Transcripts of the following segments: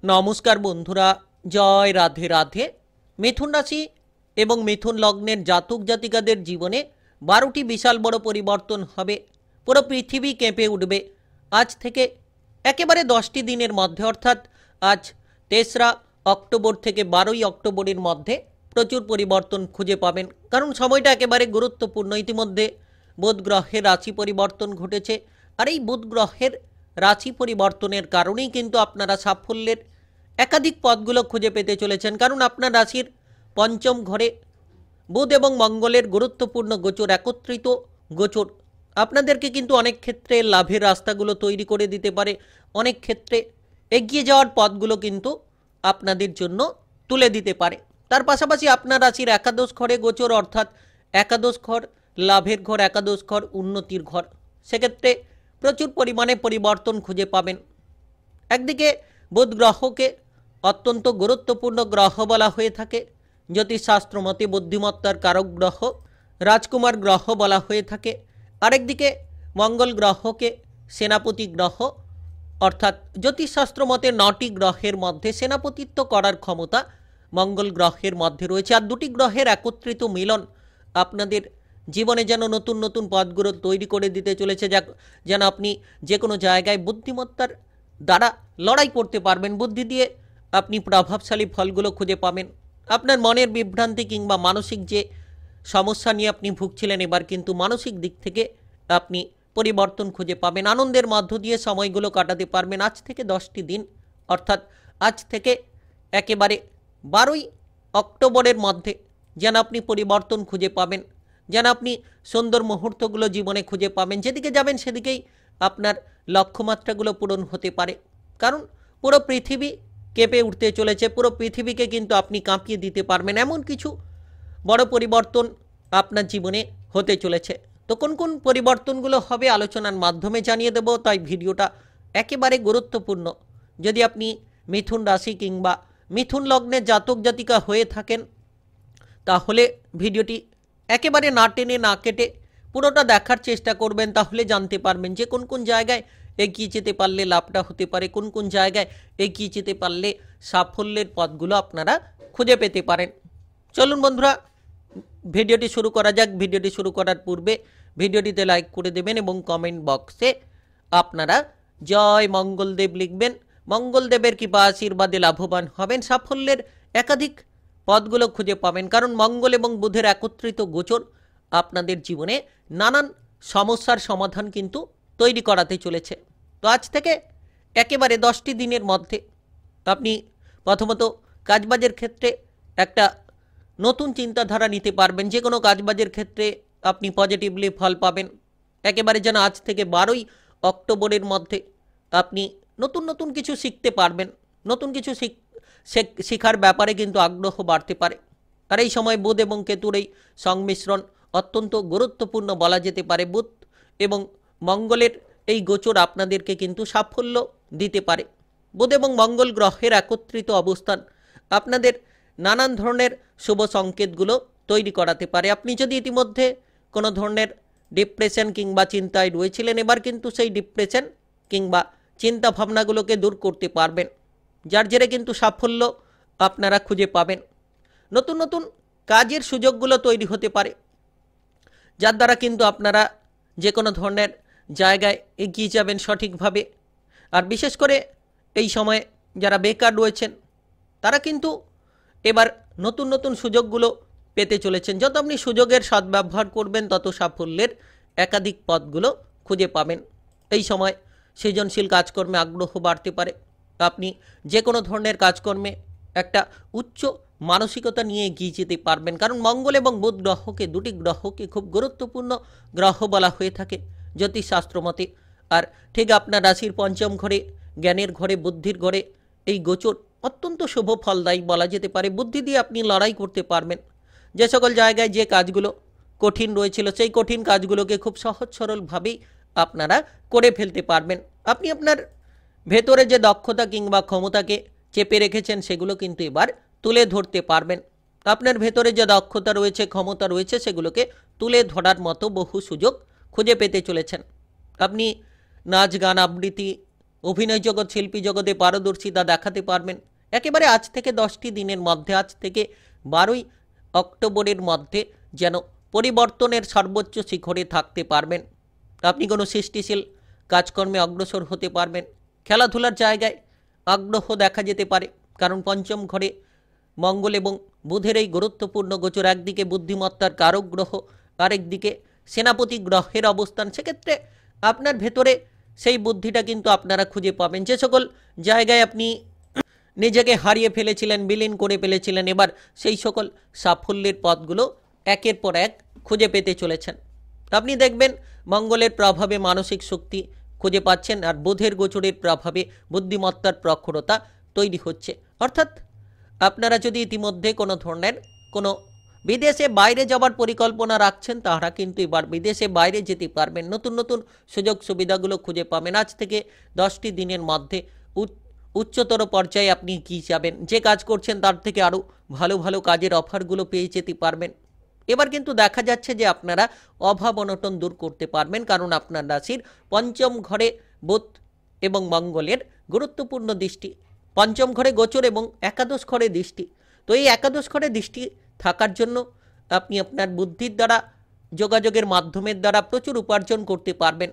নমস্কার বন্ধুরা, জয় রাধে রাধে। মিথুন রাশি এবং মিথুন লগ্নের জাতক জাতিকাদের জীবনে 12টি বিশাল বড় পরিবর্তন হবে। পুরো পৃথিবী কেঁপে উঠবে আজ থেকে একেবারে 10টি দিনের মধ্যে, অর্থাৎ আজ 3রা অক্টোবর থেকে 12ই অক্টোবরের মধ্যে প্রচুর পরিবর্তন খুঁজে পাবেন। কারণ সময়টা একেবারে গুরুত্বপূর্ণ। ইতিমধ্যে বুধ গ্রহের রাশি পরিবর্তন ঘটেছে, আর এই বুধ গ্রহের রাশি পরিবর্তনের কারণেই কিন্তু আপনারা সাফল্যের একাধিক পথগুলো খুঁজে পেতে চলেছেন। কারণ আপনার রাশির পঞ্চম ঘরে বুধ এবং মঙ্গলের গুরুত্বপূর্ণ গোচর, একত্রিত গোচর আপনাদেরকে কিন্তু অনেক ক্ষেত্রে লাভের রাস্তাগুলো তৈরি করে দিতে পারে। অনেক ক্ষেত্রে এগিয়ে যাওয়ার পথগুলো কিন্তু আপনাদের জন্য তুলে দিতে পারে। তার পাশাপাশি আপনার রাশির একাদশ ঘরে গোচর, অর্থাৎ একাদশ ঘর লাভের ঘর, একাদশ ঘর উন্নতির ঘর। সেক্ষেত্রে প্রচুর পরিমাণে পরিবর্তন খুঁজে পাবেন। একদিকে বুধ গ্রহকে অত্যন্ত গুরুত্বপূর্ণ গ্রহ বলা হয়ে থাকে, জ্যোতিষশাস্ত্র মতে বুদ্ধিমত্তার কারক গ্রহ, রাজকুমার গ্রহ বলা হয়ে থাকে। আরেকদিকে মঙ্গল গ্রহকে সেনাপতি গ্রহ, অর্থাৎ জ্যোতিষশাস্ত্র মতে 9টি গ্রহের মধ্যে সেনাপতিত্ব করার ক্ষমতা মঙ্গল গ্রহের মধ্যে রয়েছে। আর দুটি গ্রহের একত্রিত মিলন আপনাদের জীবনে যেন নতুন নতুন পথগুলো তৈরি করে দিতে চলেছে, যেন আপনি যে কোনো জায়গায় বুদ্ধিমত্তার দ্বারা লড়াই করতে পারবেন। বুদ্ধি দিয়ে আপনি প্রভাবশালী ফলগুলো খুঁজে পাবেন। আপনার মনের বিভ্রান্তি কিংবা মানসিক যে সমস্যা নিয়ে আপনি ভুগছিলেন, এবার কিন্তু মানসিক দিক থেকে আপনি পরিবর্তন খুঁজে পাবেন। আনন্দের মধ্য দিয়ে সময়গুলো কাটাতে পারবেন। আজ থেকে 10টি দিন, অর্থাৎ আজ থেকে একেবারে 12ই অক্টোবরের মধ্যে যেন আপনি পরিবর্তন খুঁজে পাবেন, যেন আপনি সুন্দর মুহূর্তগুলো জীবনে খুঁজে পাবেন। যেদিকে যাবেন সেদিকেই আপনার লক্ষ্যমাত্রাগুলো পূরণ হতে পারে। কারণ পুরো পৃথিবী কেঁপে উঠতে চলেছে, পুরো পৃথিবীকে কিন্তু আপনি কাঁপিয়ে দিতে পারবেন। এমন কিছু বড় পরিবর্তন আপনার জীবনে হতে চলেছে। তো কোন কোন পরিবর্তনগুলো হবে আলোচনার মাধ্যমে জানিয়ে দেব, তাই ভিডিওটা একেবারে গুরুত্বপূর্ণ। যদি আপনি মিথুন রাশি কিংবা মিথুন লগ্নের জাতক জাতিকা হয়ে থাকেন, তাহলে ভিডিওটি একেবারে না টেনে না কেটে পুরোটা দেখার চেষ্টা করবেন। তাহলে জানতে পারবেন যে কোন কোন জায়গায় এগিয়ে যেতে পারলে লাভটা হতে পারে, কোন কোন জায়গায় এগিয়ে যেতে পারলে সাফল্যের পথগুলো আপনারা খুঁজে পেতে পারেন। চলুন বন্ধুরা, ভিডিওটি শুরু করা যাক। ভিডিওটি শুরু করার পূর্বে ভিডিওটিতে লাইক করে দেবেন এবং কমেন্ট বক্সে আপনারা জয় মঙ্গলদেব লিখবেন। মঙ্গলদেবের কৃপা আশীর্বাদে লাভবান হবেন, সাফল্যের একাধিক পথগুলো খুঁজে পাবেন। কারণ মঙ্গল এবং বুধের একত্রিত গোচর আপনাদের জীবনে নানান সমস্যার সমাধান কিন্তু তৈরি করাতে চলেছে। তো আজ থেকে একেবারে 10টি দিনের মধ্যে আপনি প্রথমত কাজবাজের ক্ষেত্রে একটা নতুন চিন্তাধারা নিতে পারবেন। যে কোনো কাজবাজের ক্ষেত্রে আপনি পজিটিভলি ফল পাবেন। একেবারে যেন আজ থেকে 12ই অক্টোবরের মধ্যে আপনি নতুন নতুন কিছু শিখতে পারবেন। নতুন কিছু শেখার ব্যাপারে কিন্তু আগ্রহ বাড়তে পারে। আর এই সময় বুধ এবং কেতুর এই সংমিশ্রণ অত্যন্ত গুরুত্বপূর্ণ বলা যেতে পারে। বুধ এবং মঙ্গলের এই গোচর আপনাদেরকে কিন্তু সাফল্য দিতে পারে। বুধ এবং মঙ্গল গ্রহের একত্রিত অবস্থান আপনাদের নানান ধরনের শুভ সংকেতগুলো তৈরি করাতে পারে। আপনি যদি ইতিমধ্যে কোনো ধরনের ডিপ্রেশন কিংবা চিন্তায় রয়েছিলেন, এবার কিন্তু সেই ডিপ্রেশন কিংবা চিন্তা ভাবনাগুলোকে দূর করতে পারবেন, যার জেরে কিন্তু সাফল্য আপনারা খুঁজে পাবেন। নতুন নতুন কাজের সুযোগগুলো তৈরি হতে পারে, যার দ্বারা কিন্তু আপনারা যে কোনো ধরনের জায়গায় এগিয়ে যাবেন সঠিকভাবে। আর বিশেষ করে এই সময়ে যারা বেকার রয়েছেন, তারা কিন্তু এবার নতুন নতুন সুযোগগুলো পেতে চলেছেন। যত আপনি সুযোগের সদ্ব্যবহার করবেন, তত সাফল্যের একাধিক পথগুলো খুঁজে পাবেন। এই সময় সৃজনশীল কাজকর্মে আগ্রহ বাড়তে পারে। আপনি যে কোনো ধরনের কাজকর্মে একটা উচ্চ মানসিকতা নিয়ে এগিয়ে যেতে পারবেন। কারণ মঙ্গল এবং বুধ গ্রহকে, দুটি গ্রহকে খুব গুরুত্বপূর্ণ গ্রহ বলা হয়ে থাকে জ্যোতিষশাস্ত্র মতে। আর ঠিক আপনার রাশির পঞ্চম ঘরে, জ্ঞানের ঘরে, বুদ্ধির ঘরে এই গোচর অত্যন্ত শুভ ফলদায়ী বলা যেতে পারে। বুদ্ধি দিয়ে আপনি লড়াই করতে পারবেন। যে সকল জায়গায় যে কাজগুলো কঠিন রয়েছিল, সেই কঠিন কাজগুলোকে খুব সহজ সরলভাবেই আপনারা করে ফেলতে পারবেন। আপনি আপনার ভেতরে যে দক্ষতা কিংবা ক্ষমতাকে চেপে রেখেছেন, সেগুলো কিন্তু এবার তুলে ধরতে পারবেন। আপনার ভেতরে যে দক্ষতা রয়েছে, ক্ষমতা রয়েছে, সেগুলোকে তুলে ধরার মতো বহু সুযোগ খুঁজে পেতে চলেছেন। আপনি নাচ গান, আবৃত্তি অভিনয় জগৎ, শিল্পী জগতে পারদর্শিতা দেখাতে পারবেন। একেবারে আজ থেকে 10টি দিনের মধ্যে, আজ থেকে 12ই অক্টোবরের মধ্যে যেন পরিবর্তনের সর্বোচ্চ শিখরে থাকতে পারবেন। আপনি কোনো সৃষ্টিশীল কাজকর্মে অগ্রসর হতে পারবেন। খেলাধুলার জায়গায় আগ্রহ দেখা যেতে পারে, কারণ পঞ্চম ঘরে মঙ্গল এবং বুধের এই গুরুত্বপূর্ণ গোচর, একদিকে বুদ্ধিমত্তার কারক গ্রহ, আরেকদিকে সেনাপতি গ্রহের অবস্থান। সেক্ষেত্রে আপনার ভেতরে সেই বুদ্ধিটা কিন্তু আপনারা খুঁজে পাবেন। যে সকল জায়গায় আপনি নিজেকে হারিয়ে ফেলেছিলেন, বিলীন করে ফেলেছিলেন, এবার সেই সকল সাফল্যের পথগুলো একের পর এক খুঁজে পেতে চলেছেন। আপনি দেখবেন মঙ্গলের প্রভাবে মানসিক শক্তি খুঁজে পাচ্ছেন, আর বুধের গোচরের প্রভাবে বুদ্ধিমত্তার প্রখরতা তৈরি হচ্ছে। অর্থাৎ আপনারা যদি ইতিমধ্যে কোনো ধরনের কোনো বিদেশে বাইরে যাওয়ার পরিকল্পনা রাখছেন, তারা কিন্তু এবার বিদেশে বাইরে যেতে পারবেন। নতুন নতুন সুযোগ সুবিধাগুলো খুঁজে পাবেন। আজ থেকে 10টি দিনের মধ্যে উচ্চতর পর্যায়ে আপনি কি যাবেন, যে কাজ করছেন তার থেকে আরও ভালো ভালো কাজের অফারগুলো পেয়ে যেতে পারবেন। এবার কিন্তু দেখা যাচ্ছে যে আপনারা অভাব অনটন দূর করতে পারবেন, কারণ আপনার রাশির পঞ্চম ঘরে বুধ এবং মঙ্গলের গুরুত্বপূর্ণ দৃষ্টি, পঞ্চম ঘরে গোচর এবং একাদশ ঘরে দৃষ্টি। তো এই একাদশ ঘরে দৃষ্টি থাকার জন্য আপনি আপনার বুদ্ধির দ্বারা, যোগাযোগের মাধ্যমের দ্বারা প্রচুর উপার্জন করতে পারবেন।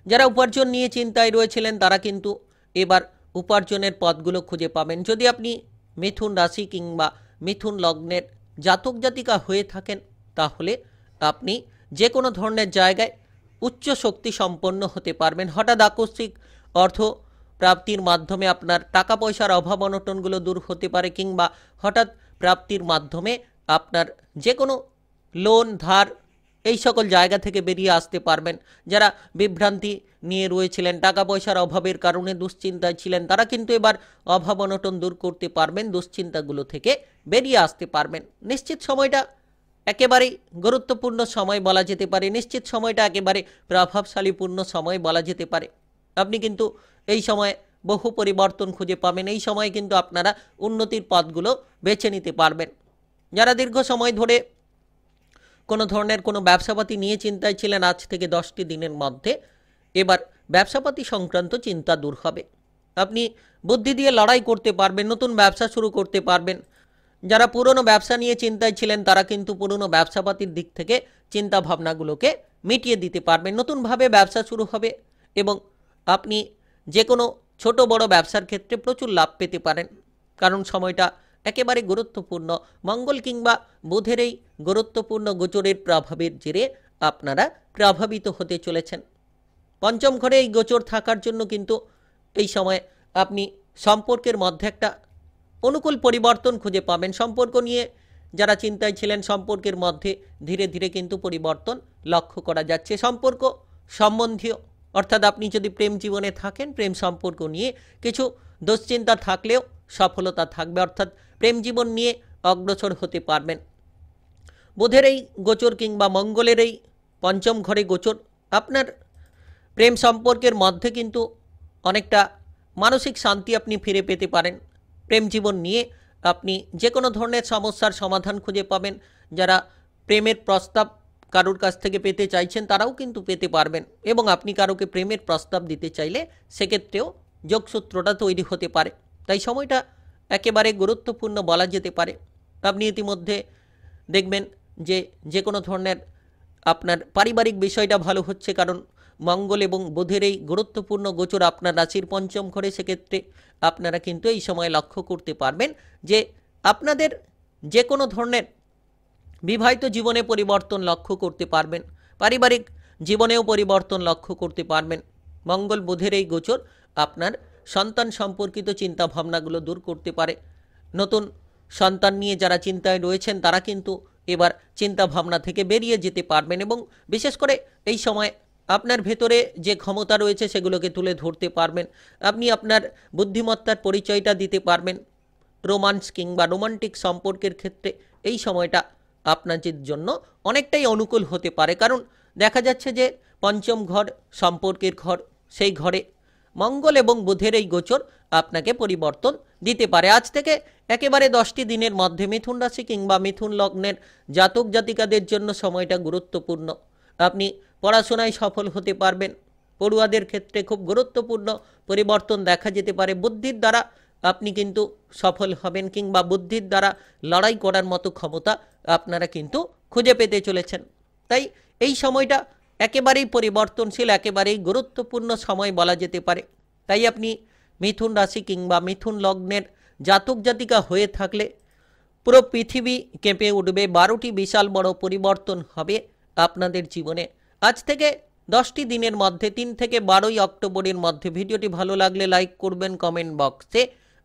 যারা উপার্জন নিয়ে চিন্তায় রয়েছিলেন তারা কিন্তু এবার উপার্জনের পথগুলো খুঁজে পাবেন। যদি আপনি মিথুন রাশি কিংবা মিথুন লগ্নের জাতক জাতিকা হয়ে থাকেন, তাহলে আপনি যে কোনো ধরনের জায়গায় উচ্চ শক্তি সম্পন্ন হতে পারবেন। হঠাৎ আকস্মিক অর্থ প্রাপ্তির মাধ্যমে আপনার টাকা পয়সার অভাব অনটনগুলো দূর হতে পারে, কিংবা হঠাৎ প্রাপ্তির মাধ্যমে আপনার যে কোনো লোন ধার এই সকল জায়গা থেকে বেরিয়ে আসতে পারবেন। যারা বিভ্রান্তি নিয়ে রয়েছিলেন, টাকা পয়সার অভাবের কারণে দুশ্চিন্তায় ছিলেন, তারা কিন্তু এবার অভাব অনটন দূর করতে পারবেন, দুশ্চিন্তাগুলো থেকে বেরিয়ে আসতে পারবেন। নিশ্চিত সময়টা একেবারেই গুরুত্বপূর্ণ সময় বলা যেতে পারে, নিশ্চিত সময়টা একেবারে প্রভাবশালীপূর্ণ সময় বলা যেতে পারে। আপনি কিন্তু এই সময় বহু পরিবর্তন খুঁজে পাবেন। এই সময় কিন্তু আপনারা উন্নতির পথগুলো বেছে নিতে পারবেন। যারা দীর্ঘ সময় ধরে কোনো ধরনের কোনো ব্যবসাপাতি নিয়ে চিন্তায় ছিলেন, আজ থেকে 10টি দিনের মধ্যে এবার ব্যবসাপাতি সংক্রান্ত চিন্তা দূর হবে। আপনি বুদ্ধি দিয়ে লড়াই করতে পারবেন, নতুন ব্যবসা শুরু করতে পারবেন। যারা পুরনো ব্যবসা নিয়ে চিন্তায় ছিলেন, তারা কিন্তু পুরনো ব্যবসাপাতির দিক থেকে চিন্তা ভাবনাগুলোকে মিটিয়ে দিতে পারবেন। নতুনভাবে ব্যবসা শুরু হবে এবং আপনি যে কোনো ছোট বড় ব্যবসার ক্ষেত্রে প্রচুর লাভ পেতে পারেন, কারণ সময়টা একেবারে গুরুত্বপূর্ণ। মঙ্গল কিংবা বুধের এই গুরুত্বপূর্ণ গোচরের প্রভাবের জেরে আপনারা প্রভাবিত হতে চলেছেন। পঞ্চম ঘরে এই গোচর থাকার জন্য কিন্তু এই সময় আপনি সম্পর্কের মধ্যে একটা অনুকূল পরিবর্তন খুঁজে পাবেন। সম্পর্ক নিয়ে যারা চিন্তায় ছিলেন, সম্পর্কের মধ্যে ধীরে ধীরে কিন্তু পরিবর্তন লক্ষ্য করা যাচ্ছে। সম্পর্ক সম্বন্ধীয়, অর্থাৎ আপনি যদি প্রেম জীবনে থাকেন, প্রেম সম্পর্ক নিয়ে কিছু দুশ্চিন্তা থাকলেও সফলতা থাকবে, অর্থাৎ প্রেম জীবন নিয়ে অগ্রসর হতে পারবেন। বুধের এই গোচর কিংবা মঙ্গলের এই পঞ্চম ঘরে গোচর আপনার প্রেম সম্পর্কের মধ্যে কিন্তু অনেকটা মানসিক শান্তি আপনি ফিরে পেতে পারেন। প্রেম জীবন নিয়ে আপনি যে কোনো ধরনের সমস্যার সমাধান খুঁজে পাবেন। যারা প্রেমের প্রস্তাব কারোর কাছ থেকে পেতে চাইছেন, তারাও কিন্তু পেতে পারবেন, এবং আপনি কারোকে প্রেমের প্রস্তাব দিতে চাইলে সেক্ষেত্রেও যোগসূত্রটা তৈরি হতে পারে। তাই সময়টা একেবারে গুরুত্বপূর্ণ বলা যেতে পারে। আপনি ইতিমধ্যে দেখবেন যে কোনো ধরনের আপনার পারিবারিক বিষয়টা ভালো হচ্ছে, কারণ মঙ্গল এবং বুধের এই গুরুত্বপূর্ণ গোচর আপনার রাশির পঞ্চম ঘরে। সেক্ষেত্রে আপনারা কিন্তু এই সময় লক্ষ্য করতে পারবেন যে আপনাদের যে কোনো ধরনের বিবাহিত জীবনে পরিবর্তন লক্ষ্য করতে পারবেন, পারিবারিক জীবনেও পরিবর্তন লক্ষ্য করতে পারবেন। মঙ্গল বুধের এই গোচর আপনার সন্তান সম্পর্কিত চিন্তা ভাবনাগুলো দূর করতে পারে। নতুন সন্তান নিয়ে যারা চিন্তায় রয়েছেন, তারা কিন্তু এবার চিন্তা ভাবনা থেকে বেরিয়ে যেতে পারবেন, এবং বিশেষ করে এই সময় আপনার ভেতরে যে ক্ষমতা রয়েছে সেগুলোকে তুলে ধরতে পারবেন। আপনি আপনার বুদ্ধিমত্তার পরিচয়টা দিতে পারবেন। রোমান্স কিংবা রোমান্টিক সম্পর্কের ক্ষেত্রে এই সময়টা আপনাদের জন্য অনেকটাই অনুকূল হতে পারে, কারণ দেখা যাচ্ছে যে পঞ্চম ঘর সম্পর্কের ঘর, সেই ঘরে মঙ্গল এবং বুধের এই গোচর আপনাকে পরিবর্তন দিতে পারে। আজ থেকে একেবারে 10টি দিনের মধ্যে মিথুন রাশি কিংবা মিথুন লগ্নের জাতক জাতিকাদের জন্য সময়টা গুরুত্বপূর্ণ। আপনি পড়াশোনায় সফল হতে পারবেন, পড়ুয়াদের ক্ষেত্রে খুব গুরুত্বপূর্ণ পরিবর্তন দেখা যেতে পারে। বুদ্ধির দ্বারা আপনি কিন্তু সফল হবেন, কিংবা বুদ্ধির দ্বারা লড়াই করার মতো ক্ষমতা আপনারা কিন্তু খুঁজে পেতে চলেছেন। তাই এই সময়টা একেবারেই পরিবর্তনশীল, একেবারেই গুরুত্বপূর্ণ সময় বলা যেতে পারে। তাই আপনি মিথুন রাশি কিংবা মিথুন লগ্নের জাতক জাতিকা হয়ে থাকলে পুরো পৃথিবী কেঁপে উঠবে। 12টি বিশাল বড় পরিবর্তন হবে আপনাদের জীবনে। আজ থেকে 10টি দিনের মধ্যে 3 থেকে 12ই অক্টোবরের মধ্যে। ভিডিওটি ভালো লাগলে লাইক করবেন, কমেন্ট বক্সে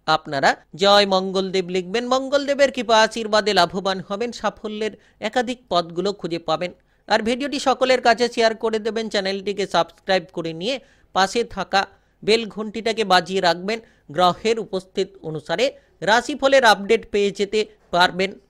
আপনারা জয় মঙ্গলদেব লিখবেন। মঙ্গলদেবের কৃপা আশীর্বাদে লাভবান হবেন, সাফল্যের একাধিক পথগুলো খুঁজে পাবেন। আর ভিডিওটি সকলের কাছে শেয়ার করে দেবেন, চ্যানেলটিকে সাবস্ক্রাইব করে নিয়ে পাশে থাকা বেল ঘন্টিটাকে বাজিয়ে রাখবেন। গ্রহের উপস্থিত অনুসারে রাশিফলের আপডেট পেয়ে যেতে পারবেন।